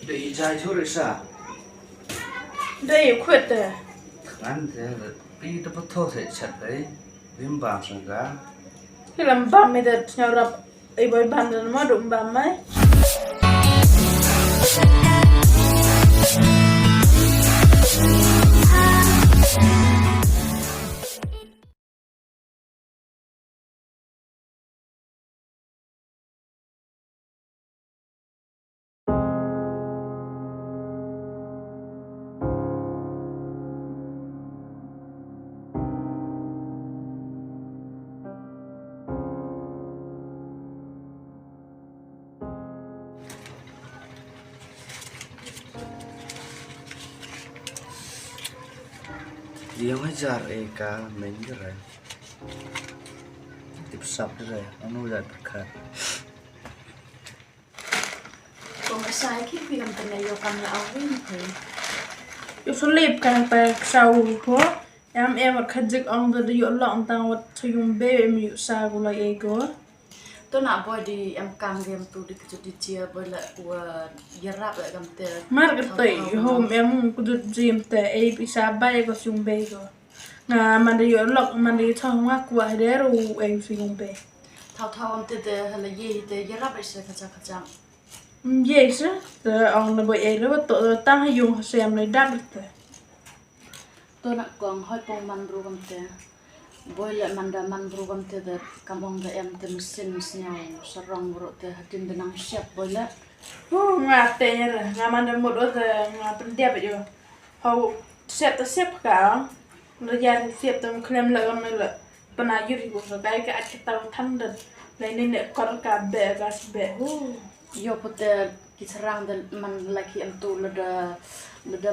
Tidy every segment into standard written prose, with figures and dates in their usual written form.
Để trai chút rồi sao? Đây khuyết đấy. Anh thế là bị nó bắt thô thể chặt đấy. Viêm bàng sang cả. Cái làm băm này thật nhau rập. Ấy bởi băm rồi nó đụng băm ấy. Dia ngejar Eka main gerai. Tip sap gerai, anu udah dekat. Kung asay khi vì làm tình này vô cầm là ông với thì Yo số lip càng bè sau của em ở khát dịch ông rồi yo lọng tao vật cho dùng bê em yo sa của lại ấy của. tôi nãy boy đi em cầm game tu đi cái đi chia boy lại của yarap lại cầm tiền Mar cái tẩy hôm em cũng được gym tệ ấy bị sa bay có dùng bê của. Ngà mà đi yo lọng mà đi thong hoa của đấy rồi em sử dụng bê. thao thao em tiền hay là gì thì yarap lại sẽ khá khá Yes, ông là bởi ấy là tụi tăng hay dùng xem lấy đắt được. tôi nãy còn hơi bông man ru cầm tiền boy lại man ru cầm tiền để cầm ông để em tiền xin nhau sarong ru tiền tin đến năng xếp boy lại Ngà tệ rồi, ngà mà một đôi giờ ngà bên đẹp vậy rồi. Hầu xếp cả, nó ra thì xếp tầm klem lại con này là bên này dưới của cái tàu thăng được, lấy nên để con cả bè gas bè. yo pute Shynrang de man laki em tu lada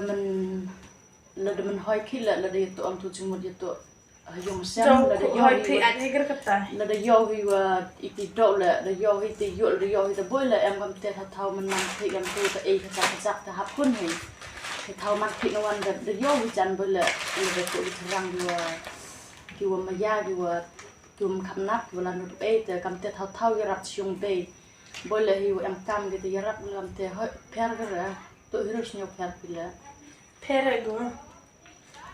man hoi khi là tu am tu chimod tu yung sem lada yo Hoi thì anh hay cái ta. lada yo vi wa iti do la da yo hi ti yo hi da boy la em kam te thau man thi em tu ta e kha ta hap kun he thì thau man thi no wan da yo vi chan boy la tu Shynrang ki wa maya ki wa tum kham nap wala no e te kam te thau ya rap chung be boy la hi em kam ge te yarap lam te ho pher ge ra to hiros nyo pher pila Phere go.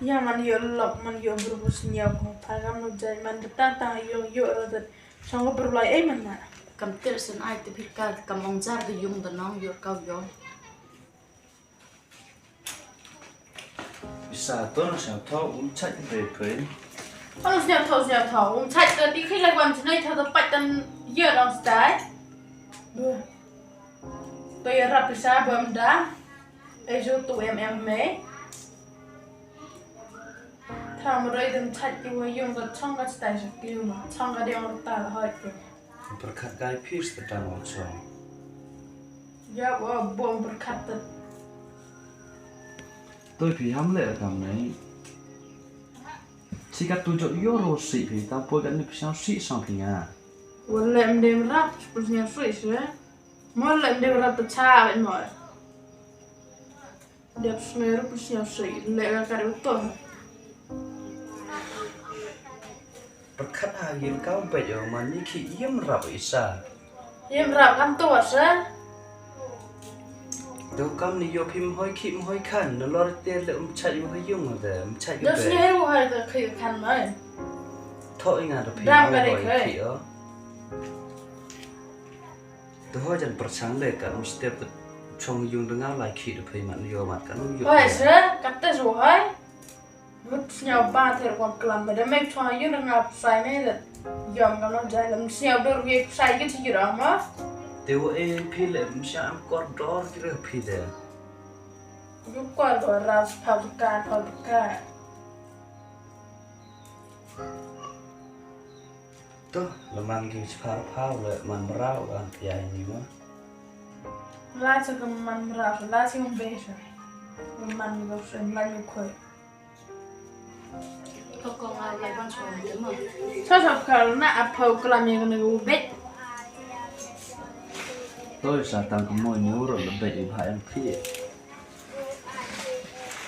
Ya man yo lọc man yo berus nhau ko pagam no jai man ta yo rồi xong có berulai ấy man na. kam te sen ai te phir ka kam ong jar ge yung da nong yo ka yo Bisa tôi nó sẽ thâu chạy về phơi. Ông xem thầu chạy tới đi khi lại quan trên đây theo tập bạch tân giờ đang sтай. Tôi rap đi xa bơm đá. Ấy rồi tụi em mấy. Thằng mà đây đừng chạy đi qua dùng cái trong cái sтай sẽ kêu mà trong cái điều ta là hơi kì. Berkat gai pis tentang macam. Ya bom berkat tật. Tôi thì hám lệ cảm này. Chỉ cần tôi chọn yếu rồi xị thì tao bôi cái này sao xị xong thì nha.วันเล่มเดิมรับเป็นยังสวยใช่ไหมเมื่อเล่มเดิมรับตัวชาเป็นหน่อยเดี๋ยวสมัยรับเป็นยังสวยเล่มการุตัว Berkat angin kau bejau mani ki iem rap isa. ยังรับกันตัวใช่ Đâu cam ni yo phim hoi kim hoi khan nó lo tiền lệ chạy vô cái dùng rồi chạy vô เดี๋ยวสมัย về. รู้ให้จะเคยคันไหม Thôi ngà nó phim Đang hoi cái này hoi khơi. kỹ đó. Tôi hỏi chẳng bật sáng lệ cả một step trong dùng đừng áo lại kỹ được phim mặt vô mặt cả nó vô. เฮ้ยใช่กัดแต่สวยมุดเสียวบ้านเธอความกลัมไปได้ไม่ชอบยืนงับใส่ไม่ได้ยอมกำลังใจแล้วเสียวเดือดเวียใส่ก็ที่อยู่หรอมั้ง Tiêu e phi lệ sao em có đó cái được phi đấy. ยุคก่อนก็รับเผาการ Tuh lemang gini phao lệ man rau kan tiai ni mah. ล่าสุดก็มันรับล่าสุดมันเบสมันก็เสียมันอยู่คุย ก็กองอะไรบ้างชมจะมั้ง ชอบเขาหน้าเผากลัมยังนึกเบ็ด Tôi sẽ tăng cái môi nhú rồi là bệnh phải em phi.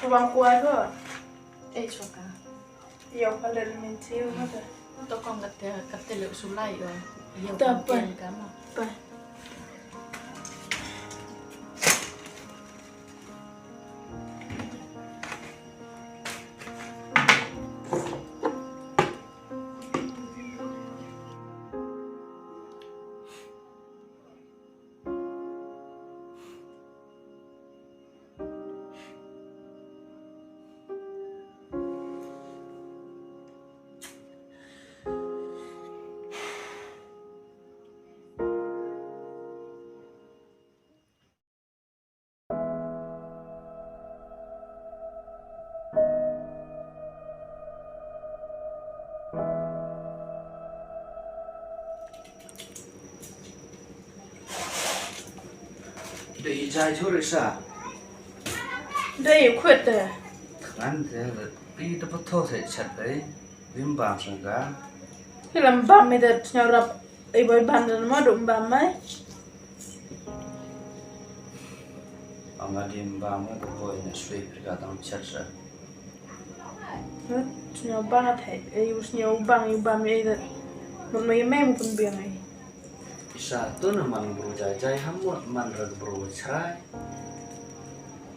ระวังกลัวก็ เอ้ชวกะ เดี๋ยวเขาเล่นมินทิวนะเถอะ ตัวกองกับเตลสุไลเออเยี่ยม ต่อไป กันมั้ง ไป dài thôi đấy sao đây khuyết đấy anh thế là đi đâu có thô thể chặt đấy viêm bám sang cả cái làm bám mới được nhau rập ấy bởi bàn rồi mà đụng bám mấy ông ấy viêm bám nó có vội nó suy cả tao chặt rồi nhau bám thấy ấy nhau bám ấy được một mấy một phần biển này isa tu naman bro jajai hamut man rag bro chai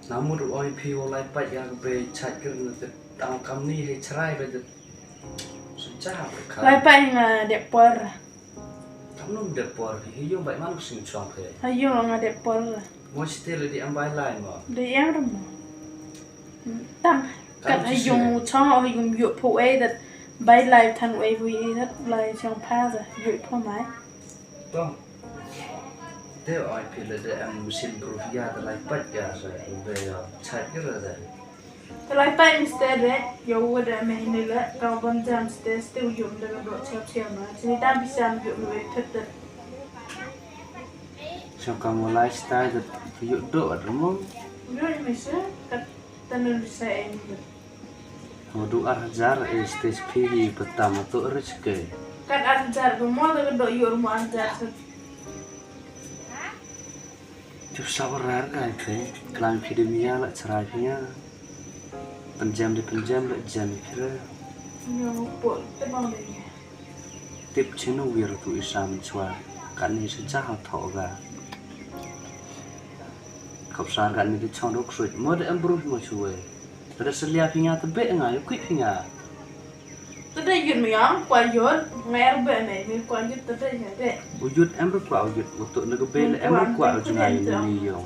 namun oi piu lai pat ya be chat ke nge tang kam ni he chai be de sejak berkah lai pa nga depor kam nom depor hi yo bai man sing chong ke ayo nga depor mo still di ambai lai mo de em rồi tăng cắt hay dùng cho hay dùng dụ phụ ấy được bay lại thành ấy vui rất lại trong pha rồi dụ phụ máy to te oi pi le de am sin bro ya de lai pat ya sa be chat ke ra de lai pa instead đấy yo wo da me ni la ka bon jam still dùng được độ treo mà chỉ ta bị sam dụ người thật thật so kamu lifestyle de yu do đúng không rồi mình sẽ cắt tanun bisa em Modu arjar stage pigi pertama tu rezeki. Kan arjar rumah tu do yu rumah arjar Cuk sabar kan ke kelam epidemia la cerai punya. Penjam la jam kira. nhiều bộ cái bằng này Tip chenu wir tu isam chua kan ni sejak hal thọ ga. Kau sang kan ni chong dok suit mod improve mo chue. Pada selia punya tebe ngai quick punya. tôi đây duyệt mày á qua duyệt nghe bề này mình qua duyệt tôi đây như thế Wujud ember kwa wujud untuk nak bela ember kwa jungai ni yo.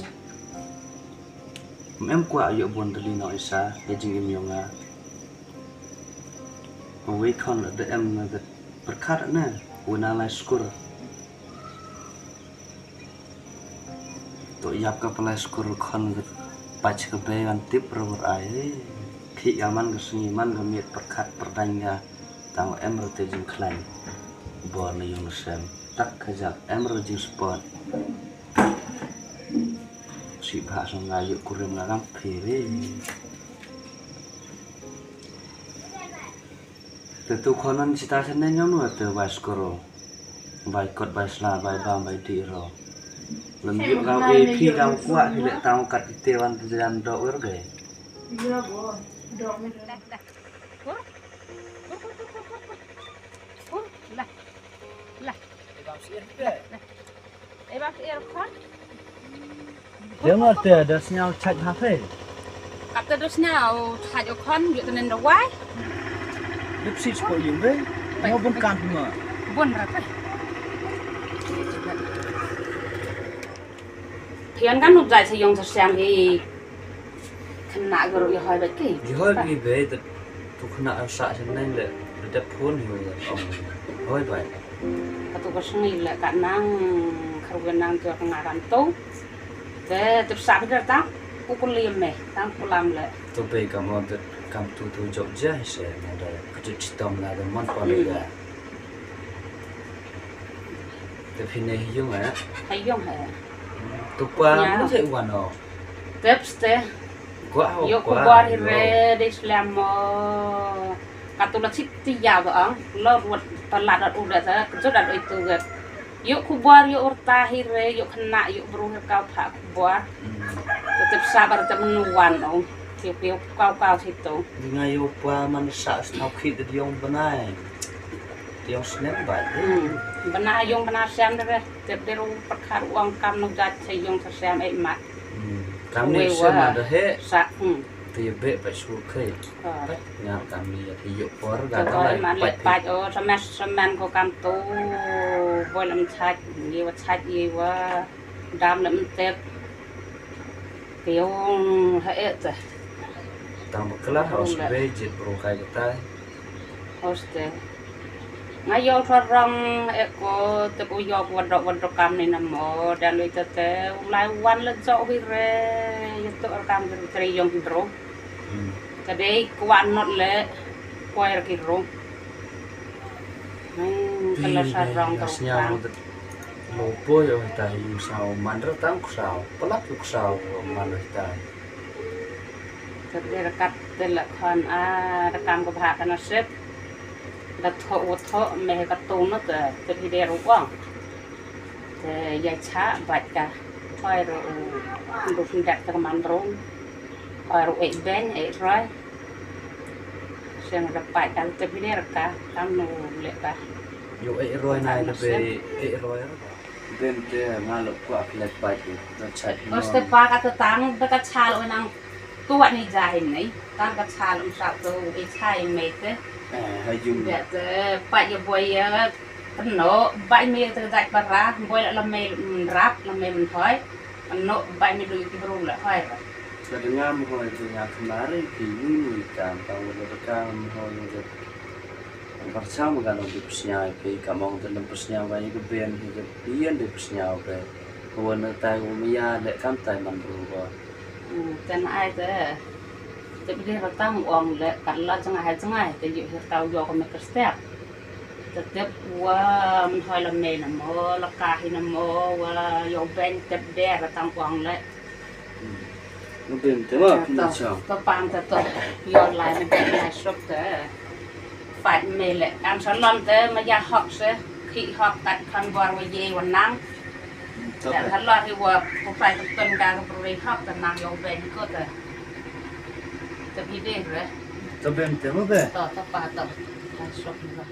Em kwa yo bon tali no isa hejing im yonga. We kon de em na de berkat na wena lai skur. To yap ka palai skur kon de pach ka be an tip rawar ai. Khi aman ka sungi man ka miet berkat perdanya tang em rote jing klan. Bon na yong sem. Tak kajak emerald jing spot si bahasa ngayu kurim ngam pere tentu konon cita senen nyom nu te baskoro bai kot bai sla bai bam bai diro lembut kau ep kau kuat tidak tahu kat tewan jalan do urge iya bo do me dia ngerti ada sinyal chat HP Kata dosnya haj okon yo tenen dawai dia psi sport yung be mau bengkan semua bon rata Thian kan nụ dạy sử dụng thật xem thì khăn nạ gỡ yo hỏi đấy kì di hoi bi be tu kena asa senen le de phone hiu ya hoi bai Katu kasngi le kanang karugenang ke pengaran tu ke tepsak ke ta kukulim me tang kulam le tu be kamu kam tu Jogja se ada kecucitom la de mon pon ya tapi ne hiung ya hay yong he tu pa mu thei wan no tepste quá yo ku bor hi re de slam mo katu la sik ti ya ba ang lo ruat palat at uda sa kujud at itu gat yo ku bor yo urta hi re yo khna yo bru kau pha ku bor tetep sabar temenuan ong piu kau situ ngai yo pa man sa stau khit de yong banai yong snap ba bana yong bana sam de tep de ru pakar uang kam no jat se yong sa sam e mat kam ni se ma de he sa thì bé phải xuống khơi bắt nhà cam ni thì dụ por gà Trời tao ơi, mà lại lệ bạch ở sâm men có cam tu voi làm chạch gì quá đam lắm tép kiểu hệ rồi tao một cái lá house bé dệt bro khai cái tai hoste ngay vô thoát rong có tập vô vận động cam này nằm ở đàn lưỡi tete lại quan lên chỗ đi re itu cam dari yang hidro jadi kuan not le kuai kiro kalau sarong terus Lô bôi ở tại dù sao man rất tăng sao, lắc lúc sao man ở tại. จะได้ระกัดแต่ละคนระกำกับหากันนะเซฟระทวัทแม่กระตูนนั่นแต่จะที่ได้รู้ว่างแต่ยายช้าบัดกันคอยเราดูฟินดักตะมันร้องคอยเราแบนร้อยเสียงระบายกันจะที่ได้ระกะตั้งโนเล็กกัน Dù roi này là về roi đó. Bên kia mà lục quả lệch bạch nó chạy. เออสเตปาก็ตั้งแต่ก็ชาลอยนางตัวนี้ใจเห็นไหมตั้งก็ชาลงสับตัวไอ้ชายเมตต์ Hay dùng เดี๋ยวจะไปอย่าบ่อยกันโนใบเมย์จะได้ปลาร้าบ่อยละเมย์รับละเมย์มันถอยมันโนใบเมย์ดูที่รู้ละค่อย Sedangkan mulai punya kemarin bingung kan tahu rekam mulai percaya kan untuk persnya ke kamu dalam persnya banyak kebian hidup bian di persnya ke kawan tahu Mia dek kan tahu man berubah แต่นายจะไปเรียกตั้งอ่องเลยกันละจังไงแต่อยู่ที่เตาโยก็ไม่กระเสบจะเจ็บว่ามันถอยละเมย์นะโมละกาหินะโมว่าโยเบนเจ็บแดกตั้งอ่องเลย nó bên thế mà nó chào ตัวปามแต่ตัวโยนลายมันเป็นลายชกแต่ฝ่ายเมย์แหละอันสลอนแต่มายาหอกเสียขี้หอกตัดคันบอลไว้เยวันนั่งแต่ถ้ารอดที่ว่าผู้ฝ่ายต้นการบริเวณหอกแต่นางโยเบนก็จะพี่เด้งเลย nó bên thế mà về ต่อปลาต่อลายชกนี่ก็